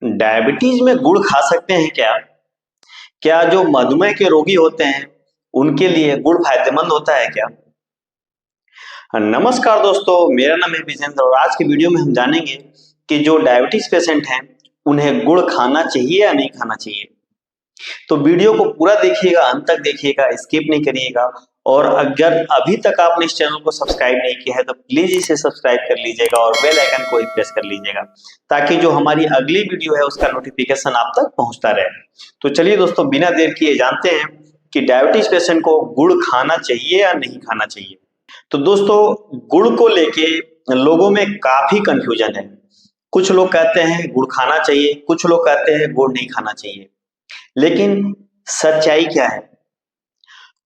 Diabetes में गुड़ खा सकते हैं क्या? क्या जो मधुमेह के रोगी होते हैं उनके लिए गुड़ फायदेमंद होता है क्या? नमस्कार दोस्तों, मेरा नाम है विजेंद्र और आज की वीडियो में हम जानेंगे कि जो डायबिटीज पेशेंट हैं उन्हें गुड़ खाना चाहिए या नहीं खाना चाहिए। तो वीडियो को पूरा देखिएगा, अंत तक देखिएगा, स्किप नहीं करिएगा। और अगर अभी तक आपने इस चैनल को सब्सक्राइब नहीं किया है तो प्लीज इसे सब्सक्राइब कर लीजिएगा और बेल आइकन को भी प्रेस कर लीजिएगा ताकि जो हमारी अगली वीडियो है उसका नोटिफिकेशन आप तक पहुंचता रहे। तो चलिए दोस्तों, बिना देर किए जानते हैं कि डायबिटीज पेशेंट को गुड़ खाना चाहिए या नहीं खाना चाहिए। तो दोस्तों, गुड़ को लेके लोगों में काफी कंफ्यूजन है। कुछ लोग कहते हैं गुड़ खाना चाहिए, कुछ लोग कहते हैं गुड़ नहीं खाना चाहिए। लेकिन सच्चाई क्या है?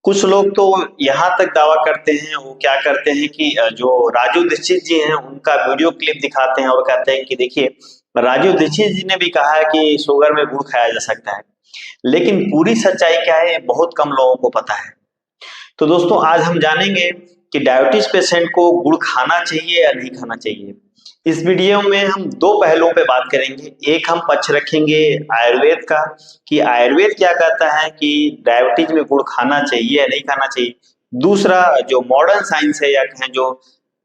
कुछ लोग तो यहाँ तक दावा करते हैं, वो क्या करते हैं कि जो राजू दीक्षित जी हैं उनका वीडियो क्लिप दिखाते हैं और कहते हैं कि देखिए, राजू दीक्षित जी ने भी कहा है कि शुगर में गुड़ खाया जा सकता है। लेकिन पूरी सच्चाई क्या है ये बहुत कम लोगों को पता है। तो दोस्तों, आज हम जानेंगे कि डायबिटीज पेशेंट को गुड़ खाना चाहिए या नहीं खाना चाहिए। इस वीडियो में हम दो पहलुओं पे बात करेंगे। एक हम पक्ष रखेंगे आयुर्वेद का कि आयुर्वेद क्या कहता है कि डायबिटीज में गुड़ खाना चाहिए या नहीं खाना चाहिए। दूसरा जो मॉडर्न साइंस है या कहें जो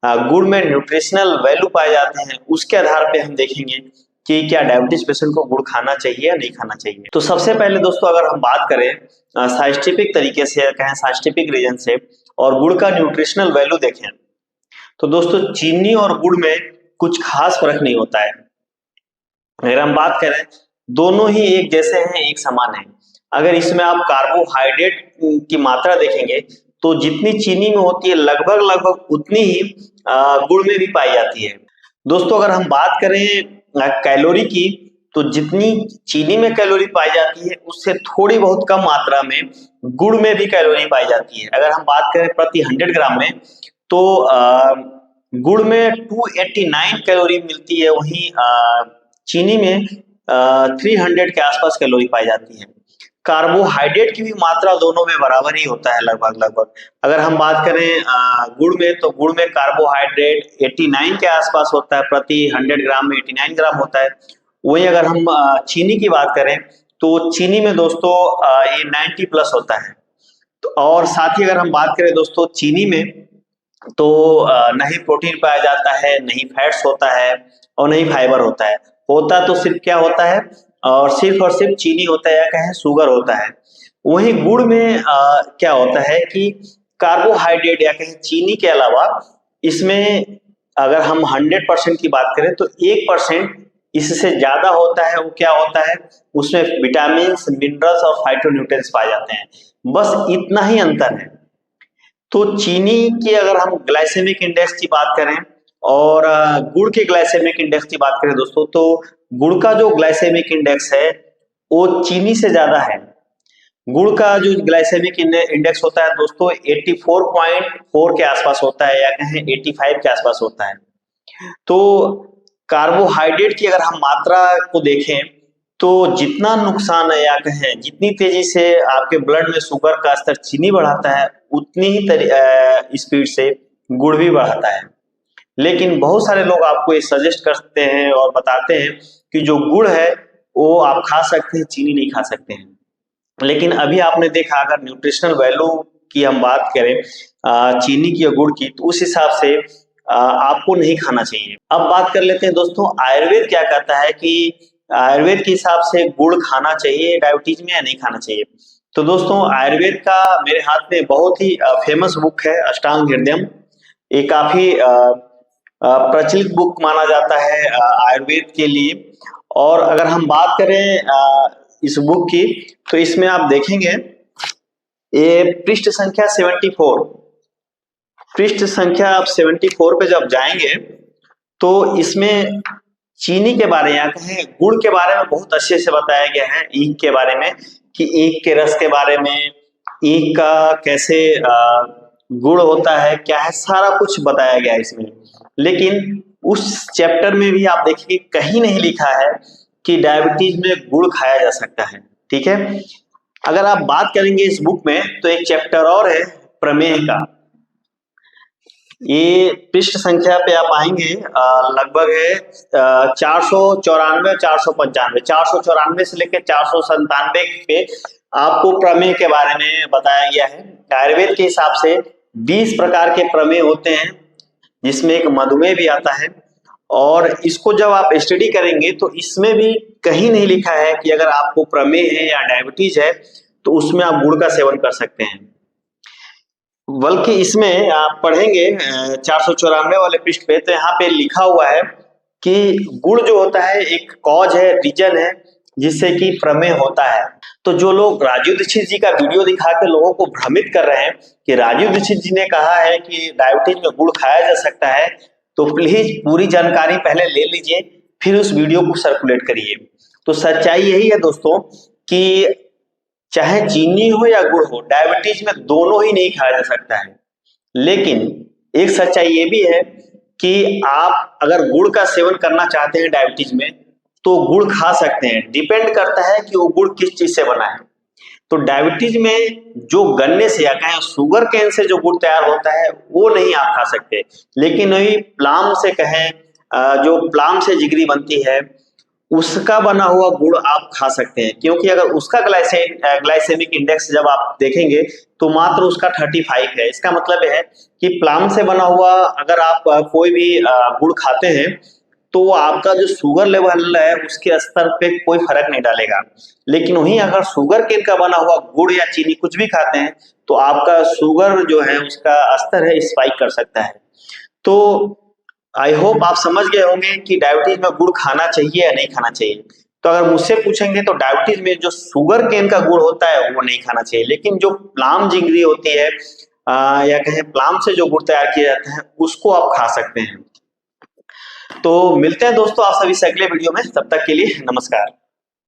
गुड़ में न्यूट्रिशनल वैल्यू पाए जाते हैं उसके आधार पे हम देखेंगे कि क्या डायबिटीज पेशेंट को गुड़ खाना चाहिए या नहीं खाना चाहिए। तो सबसे पहले दोस्तों, अगर हम बात करें साइंटिफिक तरीके से या कहें साइंटिफिक रीजन से और गुड़ का न्यूट्रिशनल वैल्यू देखें तो दोस्तों, चीनी और गुड़ में कुछ खास फर्क नहीं होता है। अगर हम बात करें, दोनों ही एक जैसे हैं, एक समान है। अगर इसमें आप कार्बोहाइड्रेट की मात्रा देखेंगे तो जितनी चीनी में होती है लगभग लगभग उतनी ही गुड़ में भी पाई जाती है। दोस्तों, अगर हम बात करें कैलोरी की तो जितनी चीनी में कैलोरी पाई जाती है उससे थोड़ी बहुत कम मात्रा में गुड़ में भी कैलोरी पाई जाती है। अगर हम बात करें प्रति 100 ग्राम में तो गुड़ में 289 कैलोरी मिलती है, वहीं चीनी में 300 के आसपास कैलोरी पाई जाती है। कार्बोहाइड्रेट की भी मात्रा दोनों में बराबर ही होता है लगभग लगभग। अगर हम बात करें गुड़ में तो गुड़ में कार्बोहाइड्रेट 89 के आसपास होता है, प्रति 100 ग्राम में 89 ग्राम होता है। वहीं अगर हम चीनी की बात करें तो चीनी में दोस्तों ये 90 प्लस होता है। तो और साथ ही अगर हम बात करें दोस्तों, चीनी में तो न ही प्रोटीन पाया जाता है, नहीं फैट्स होता है और नहीं फाइबर होता है। होता तो सिर्फ क्या होता है, और सिर्फ चीनी होता है या कहें शुगर होता है। वहीं गुड़ में क्या होता है कि कार्बोहाइड्रेट या कहें चीनी के अलावा इसमें अगर हम 100% की बात करें तो 1% इससे ज्यादा होता है। वो क्या होता है, उसमें विटामिन, मिनरल्स और फाइटोन्यूट्रिएंट्स पाए जाते हैं। बस इतना ही अंतर है। तो चीनी की अगर हम ग्लाइसेमिक इंडेक्स की बात करें और गुड़ के ग्लाइसेमिक इंडेक्स की बात करें दोस्तों, तो गुड़ का जो ग्लाइसेमिक इंडेक्स है वो चीनी से ज्यादा है। गुड़ का जो ग्लाइसेमिक इंडेक्स होता है दोस्तों 84.4 के आसपास होता है या कहें 85 के आसपास होता है। तो कार्बोहाइड्रेट की अगर हम मात्रा को देखें तो जितना नुकसान है या कहें जितनी तेजी से आपके ब्लड में शुगर का स्तर चीनी बढ़ाता है उतनी ही स्पीड से गुड़ भी बढ़ाता है। लेकिन बहुत सारे लोग आपको ये सजेस्ट करते हैं और बताते हैं कि जो गुड़ है वो आप खा सकते हैं, चीनी नहीं खा सकते हैं। लेकिन अभी आपने देखा, अगर न्यूट्रिशनल वैल्यू की हम बात करें चीनी की और गुड़ की, तो उस हिसाब से आपको नहीं खाना चाहिए। अब बात कर लेते हैं दोस्तों, आयुर्वेद क्या कहता है कि आयुर्वेद के हिसाब से गुड़ खाना चाहिए डायबिटीज में या नहीं खाना चाहिए। तो दोस्तों, आयुर्वेद का मेरे हाथ में बहुत ही फेमस बुक है अष्टांग हृदयम। ये काफी प्रचलित बुक माना जाता है आयुर्वेद के लिए। और अगर हम बात करें इस बुक की तो इसमें आप देखेंगे ये पृष्ठ संख्या 74, पृष्ठ संख्या आप 74 पे जब जाएंगे तो इसमें चीनी के बारे या कहें गुड़ के बारे में बहुत अच्छे से बताया गया है। ईख के बारे में कि ईख के रस के बारे में, ईख का कैसे गुड़ होता है, क्या है, सारा कुछ बताया गया है इसमें। लेकिन उस चैप्टर में भी आप देखिए कहीं नहीं लिखा है कि डायबिटीज में गुड़ खाया जा सकता है। ठीक है, अगर आप बात करेंगे इस बुक में तो एक चैप्टर और है प्रमेह का। ये पृष्ठ संख्या पे आप आएंगे लगभग है 494 495, 494 से लेकर 497 पे आपको प्रमेय के बारे में बताया गया है। आयुर्वेद के हिसाब से 20 प्रकार के प्रमेय होते हैं, जिसमें एक मधुमेह भी आता है। और इसको जब आप स्टडी करेंगे तो इसमें भी कहीं नहीं लिखा है कि अगर आपको प्रमेय है या डायबिटीज है तो उसमें आप गुड़ का सेवन कर सकते हैं, बल्कि इसमें आप पढ़ेंगे 494 वाले पृष्ठ पे, तो यहाँ पे लिखा हुआ है कि गुड़ जो होता है एक कॉज है, रीजन है जिससे कि प्रमेय होता है। तो जो लोग राजीव दीक्षित जी का वीडियो दिखा के लोगों को भ्रमित कर रहे हैं कि राजीव दीक्षित जी ने कहा है कि डायबिटीज में गुड़ खाया जा सकता है, तो प्लीज पूरी जानकारी पहले ले लीजिए, फिर उस वीडियो को सर्कुलेट करिए। तो सच्चाई यही है दोस्तों कि चाहे चीनी हो या गुड़ हो, डायबिटीज में दोनों ही नहीं खाया जा सकता है। लेकिन एक सच्चाई ये भी है कि आप अगर गुड़ का सेवन करना चाहते हैं डायबिटीज में तो गुड़ खा सकते हैं, डिपेंड करता है कि वो गुड़ किस चीज से बना है। तो डायबिटीज में जो गन्ने से या कहें शुगर केन से जो गुड़ तैयार होता है वो नहीं आप खा सकते, लेकिन वही प्लाम से कहें, जो प्लाम से जिगरी बनती है उसका बना हुआ गुड़ आप खा सकते हैं, क्योंकि अगर उसका ग्लाइसेमिक इंडेक्स जब आप देखेंगे तो मात्र उसका 35 है। इसका मतलब है कि प्लाम से बना हुआ अगर आप कोई भी गुड़ खाते हैं तो आपका जो शुगर लेवल है उसके स्तर पे कोई फर्क नहीं डालेगा। लेकिन वहीं अगर शुगर केन का बना हुआ गुड़ या चीनी कुछ भी खाते हैं तो आपका शुगर जो है उसका स्तर है स्पाइक कर सकता है। तो आई होप आप समझ गए होंगे कि डायबिटीज में गुड़ खाना चाहिए या नहीं खाना चाहिए। तो अगर मुझसे पूछेंगे तो डायबिटीज में जो शुगर केन का गुड़ होता है वो नहीं खाना चाहिए, लेकिन जो प्लाम जिगरी होती है या कहें प्लाम से जो गुड़ तैयार किया जाता है उसको आप खा सकते हैं। तो मिलते हैं दोस्तों आप सभी से अगले वीडियो में, तब तक के लिए नमस्कार।